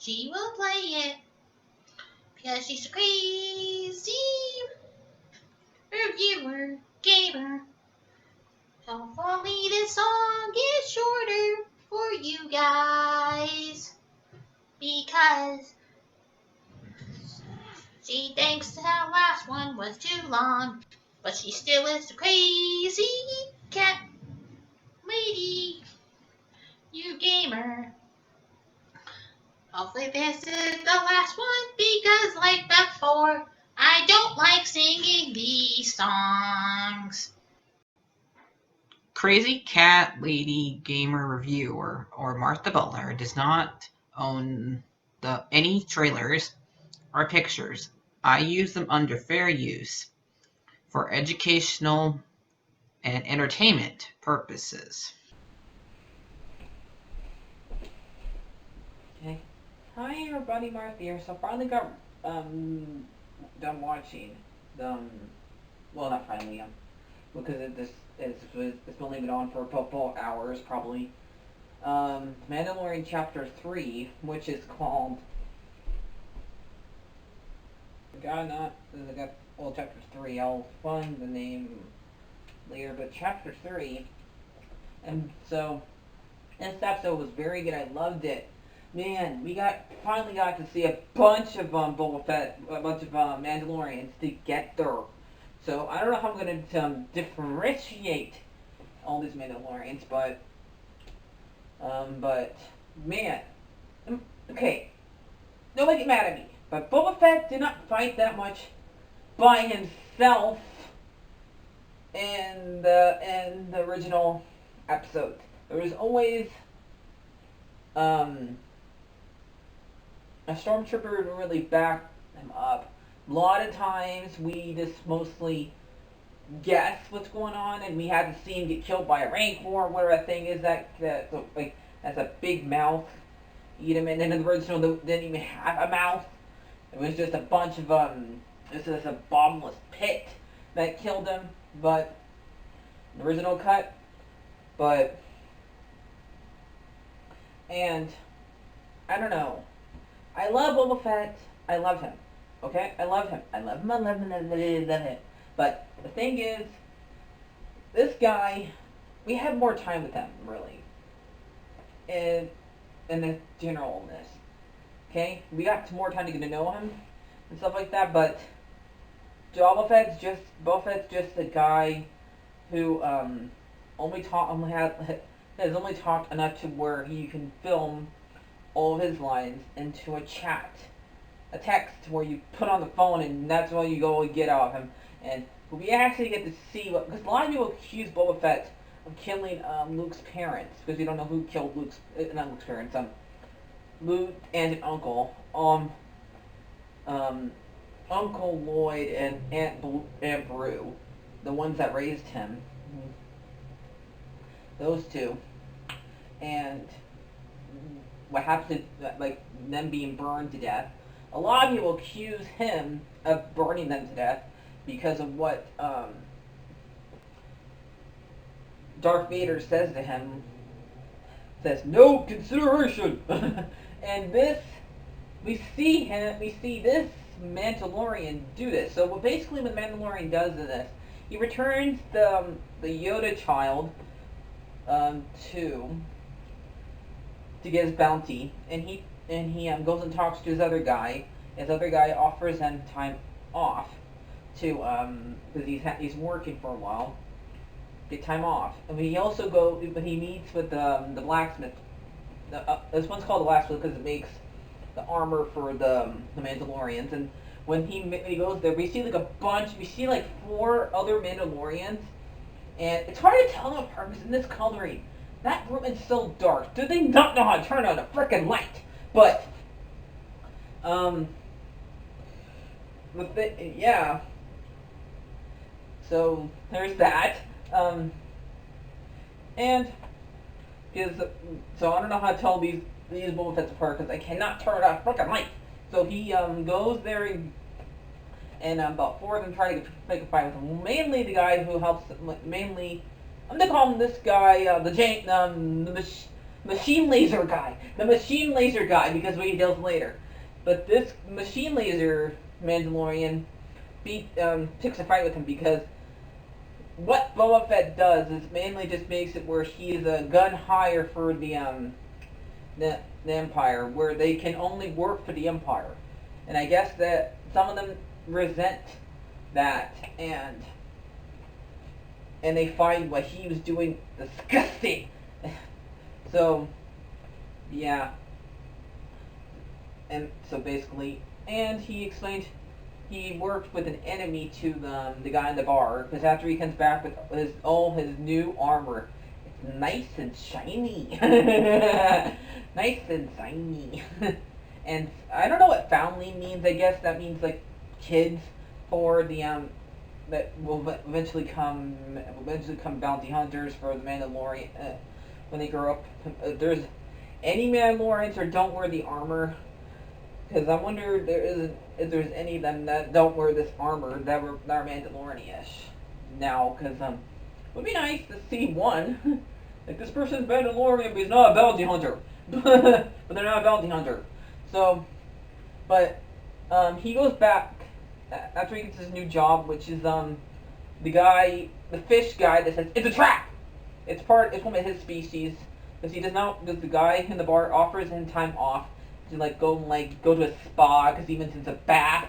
she will play it because she's a crazy reviewer, gamer. Hopefully this song is shorter for you guys because she thinks the last one was too long, but she still is a crazy cat lady, you gamer. Hopefully this is the last one because like before, I don't like singing these songs. CrazyCatLady Gamer Reviewer or Martha Butler does not own any trailers or pictures. I use them under fair use for educational and entertainment purposes. Okay. Hi everybody, Martha here. So finally got done watching the well, not finally because it's been leaving on for a couple hours probably. Mandalorian Chapter 3, which is called Chapter 3. I'll find the name later, but Chapter 3. And so this episode was very good. I loved it. Man, we finally got to see a bunch of Boba Fett, a bunch of Mandalorians together. So I don't know how I'm going to differentiate all these Mandalorians, but man, okay, nobody get mad at me, but Boba Fett did not fight that much by himself in the original episode. There was always a stormtrooper to really back him up. A lot of times we just mostly guess what's going on, and we had to see him get killed by a rancor or whatever that thing is that like has a big mouth. Eat him, and then in the original didn't even have a mouth. It was just a bunch of this is a bottomless pit that killed him. But the original cut, and I don't know. I love Boba Fett. I love him. Okay? I love him. I love him. I love him. I love him. I love him. But the thing is, this guy, we had more time with him, really. In the generalness. Okay? We got more time to get to know him and stuff like that, but Boba Fett's just a guy who has only talked enough to where he can film all of his lines into a text where you put on the phone, and that's what you go and get out of him. And we actually get to see because a lot of people accuse Boba Fett of killing Luke's parents, because you don't know who killed not Luke's parents, Luke and an uncle, Uncle Lloyd and Aunt Beru, the ones that raised him, those two, and what happened to like them being burned to death. A lot of people accuse him of burning them to death because of what Darth Vader says to him. Says no consideration, and we see this Mandalorian do this. So what basically what Mandalorian does in this, he returns the Yoda child to get his bounty, and he goes and talks to his other guy. His other guy offers him time off to because he's working for a while, get time off. And he meets with the blacksmith. This one's called the blacksmith because it makes the armor for the Mandalorians. And when he goes there, we see like 4 other Mandalorians, and it's hard to tell them apart because in this coloring, that room is so dark. Do they not know how to turn on a frickin' light? But yeah. So there's that. And so I don't know how to tell these Boba Fett's apart because I cannot turn on a frickin' light. So he goes there and about 4 of them try to make a fight with him. Mainly the guy who helps. I'm gonna call him this guy, machine laser guy. The machine laser guy, because we deals later. But this machine laser Mandalorian picks a fight with him because what Boba Fett does is mainly just makes it where he's a gun hire for the Empire, where they can only work for the Empire. And I guess that some of them resent that, and they find what he was doing disgusting. So, yeah. And so basically, and he explained he worked with an enemy to the guy in the bar, because after he comes back with his new armor, it's nice and shiny. Nice and shiny. And I don't know what family means. I guess that means like kids for the that will eventually come bounty hunters for the Mandalorian when they grow up. If there's any Mandalorians or don't wear the armor, because I wonder if there's any of them that don't wear this armor that are Mandalorian-ish now, because it would be nice to see one. Like, this person's Mandalorian, but he's not a bounty hunter. But they're not a bounty hunter. So, but he goes back after he gets his new job, which is the fish guy that says it's a trap. It's one of his species, because the guy in the bar offers him time off to go to a spa, because he mentions a bath,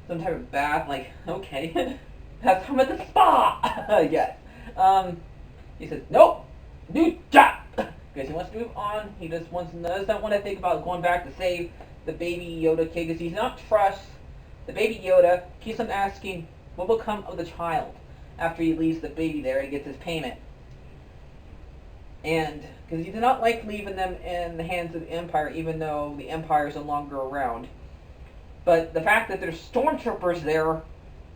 some type of bath. Like, okay, have time at the spa. Yes. He says nope, new job, because he wants to move on. He just does not want to think about going back to save the baby Yoda kid, because he's not trust the baby Yoda. Keeps on asking what will become of the child after he leaves the baby there and gets his payment. And because he did not like leaving them in the hands of the Empire, even though the Empire is no longer around. But the fact that there's stormtroopers there,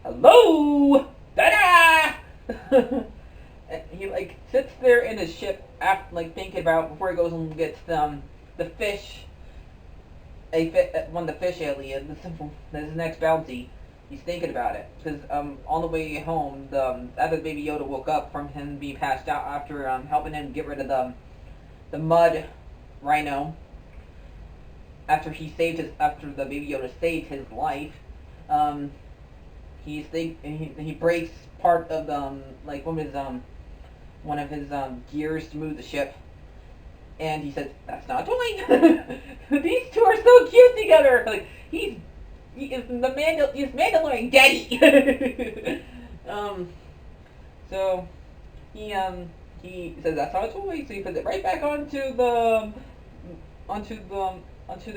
hello, da-da! He sits there in his ship, after thinking about before he goes and gets the fish, one of the fish aliens, his next bounty. He's thinking about it, because on the way home, after Baby Yoda woke up from him being passed out after helping him get rid of the mud rhino, after the Baby Yoda saved his life, he breaks part of one of his gears to move the ship, and he says, "That's not doing." These two are so cute together. He is Mandalorian daddy. So he says that's how it's always. So he puts it right back onto the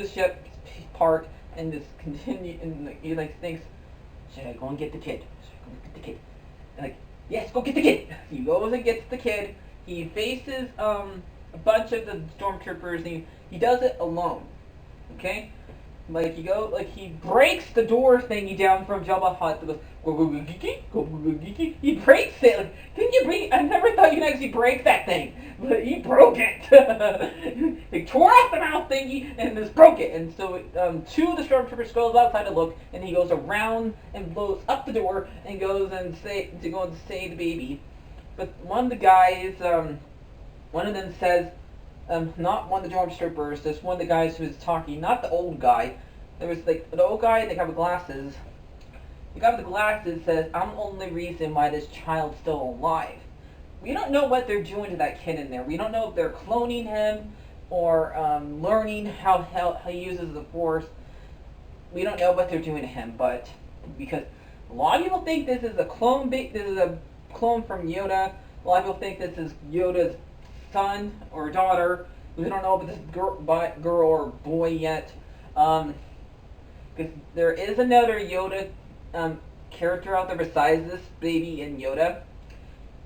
ship part, and just continue. And he thinks, should I go and get the kid? And yes, go get the kid. He goes and gets the kid. He faces a bunch of the stormtroopers, and he does it alone. Okay. He breaks the door thingy down from Jabba Hutt. Goes, go, go, go, geeky, go, go, go, geeky. He breaks it. Didn't you break? I never thought you could actually break that thing, but he broke it. He tore off the mouth thingy and just broke it. And so two of the stormtroopers goes outside to look, and he goes around and blows up the door and goes and save the baby. But one of the guys, one of them says. Not one of the stormtroopers, just one of the guys who was talking, not the old guy. There was the old guy, the guy with glasses. The guy with the glasses says, "I'm the only reason why this child's still alive." We don't know what they're doing to that kid in there. We don't know if they're cloning him or learning how he uses the Force. We don't know what they're doing to him, but because a lot of people think this is a clone. This is a clone from Yoda. A lot of people think this is Yoda's son or daughter. We don't know if this is girl or boy yet, because there is another Yoda character out there besides this baby and Yoda.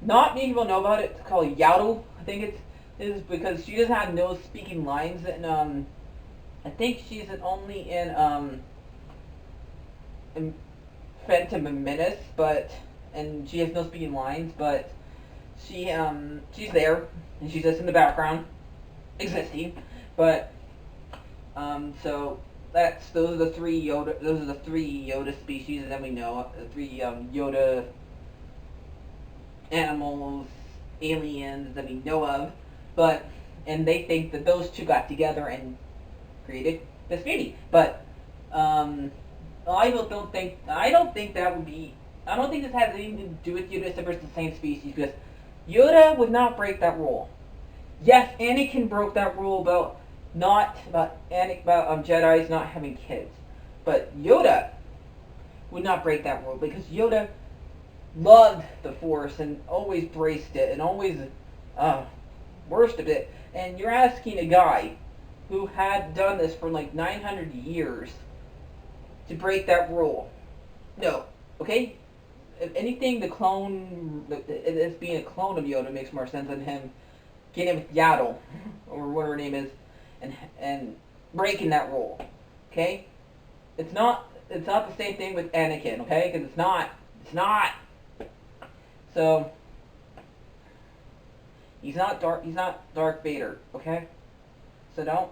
Not many people know about it. It's called Yaddle. I think it is because she doesn't have no speaking lines, and I think she's only in Phantom Menace, and she has no speaking lines, but she's there. And she's just in the background, existing, but so those are the three Yoda species that we know, the three Yoda animals, aliens that we know of. But and they think that those two got together and created this baby. But I don't think that would be. I don't think this has anything to do with Yoda versus the same species, because Yoda would not break that rule. Yes, Anakin broke that rule about Jedi's not having kids, but Yoda would not break that rule because Yoda loved the Force and always braced it and always worshipped it. And you're asking a guy who had done this for like 900 years to break that rule. No, okay? If anything, it's being a clone of Yoda makes more sense than him getting with Yaddle, or whatever her name is, and breaking that rule. Okay? It's not the same thing with Anakin, okay? Because it's not. So he's not Darth Vader, okay? So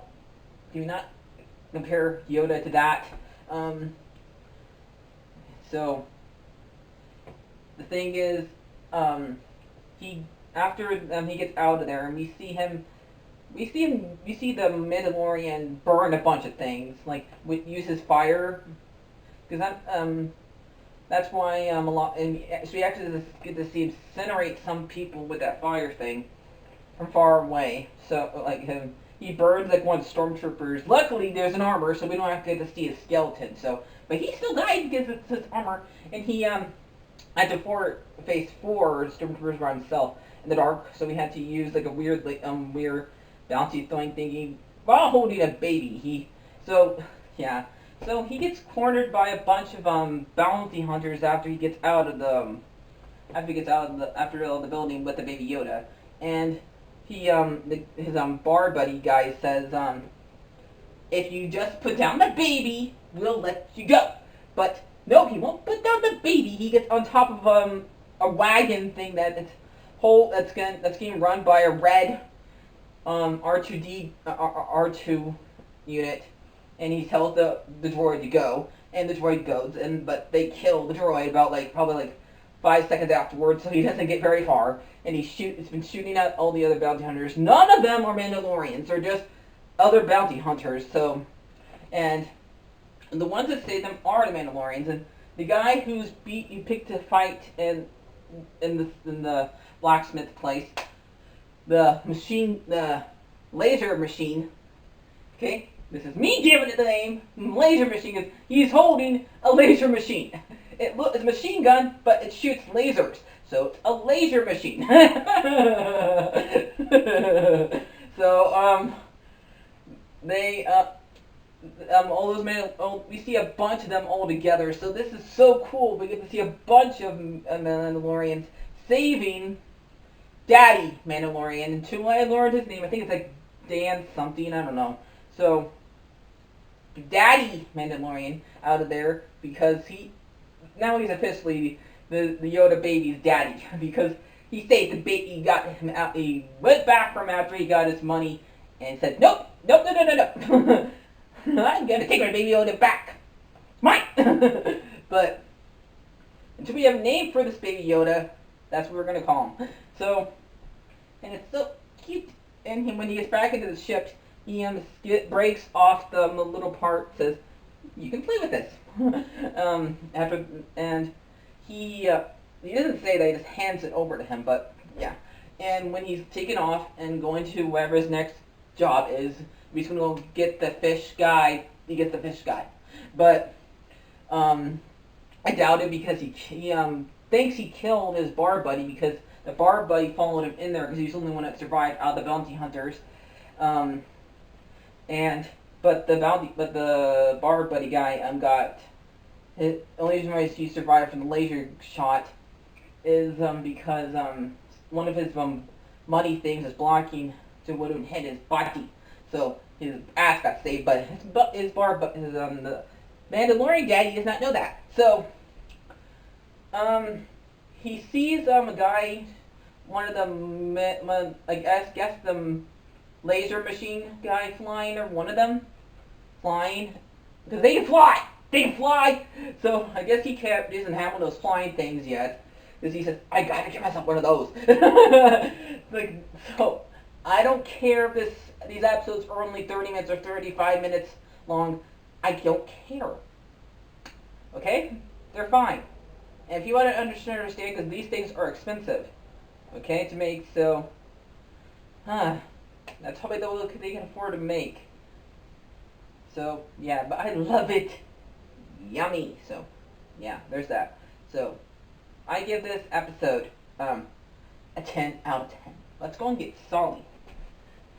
do not compare Yoda to that. So the thing is, after he gets out of there, and we see the Mandalorian burn a bunch of things, like uses fire, because that's why a lot, and so we actually get to see him incinerate some people with that fire thing from far away. So like he burns like one of the stormtroopers. Luckily, there's an armor, so we don't have to get to see his skeleton. So, but he still died because it's his armor, and he had to face 4 stormtroopers by himself in the dark. So we had to use like a weird bouncy throwing thingy while holding a baby. So he gets cornered by a bunch of bounty hunters after he gets out of the building with the baby Yoda, and his bar buddy guy says, if you just put down the baby, we'll let you go. But no, he won't put down the baby. He gets on top of a wagon thing that's getting run by a red R2 unit, and he tells the droid to go, and the droid goes, but they kill the droid about probably 5 seconds afterwards, so he doesn't get very far, and he's been shooting at all the other bounty hunters. None of them are Mandalorians; they're just other bounty hunters. So, and the ones that save them are the Mandalorians, and the guy you picked to fight in the blacksmith place, the laser machine. Okay. This is me giving it the name laser machine because he's holding a laser machine. It's a machine gun, but it shoots lasers, so it's a laser machine. So they all those we see a bunch of them all together. So this is so cool. We get to see a bunch of Mandalorians saving Daddy Mandalorian. And to I learned his name. I think it's like Dan something. I don't know. So, Daddy Mandalorian out of there because he's officially the Yoda baby's daddy because he saved the baby. He got him out. He went back from after he got his money and said, "No. I'm gonna take my baby Yoda back. It's mine." But until we have a name for this baby Yoda, that's what we're gonna call him. So, and it's so cute. And when he gets back into the ship, he breaks off the little part, says, "You can play with this." He doesn't say that, he just hands it over to him, but yeah. And when he's taken off and going to wherever his next job is, he's going to go get the fish guy. He gets the fish guy. But I doubt it because he thinks he killed his bar buddy because the bar buddy followed him in there because he's the only one that survived out of the bounty hunters. But the bar buddy guy got the only reason why he survived from the laser shot is because one of his money things is blocking so it wouldn't hit his body, so his ass got saved. But the Mandalorian daddy does not know that. So he sees a guy, one of the I guess the laser machine guy flying, or one of them flying, because they can fly. So I guess he doesn't have one of those flying things yet, because he says, "I gotta get myself one of those." So I don't care if these episodes are only 30 minutes or 35 minutes long. I don't care. Okay? They're fine. And if you want to understand, because these things are expensive. Okay, to make, so... That's probably the look they can afford to make. So, yeah, but I love it. Yummy. So, yeah, there's that. So, I give this episode, a 10 out of 10. Let's go and get Sully.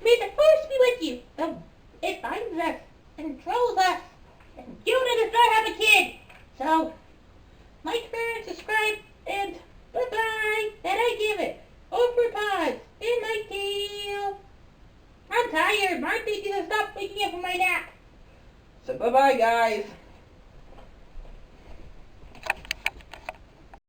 May the force be with you. It binds us and controls us. And you does not have a kid. So, like, share, and subscribe, and bye-bye. And I give it over pause in my tail. I'm tired. My thinking to stop waking up from my nap. So, bye-bye, guys.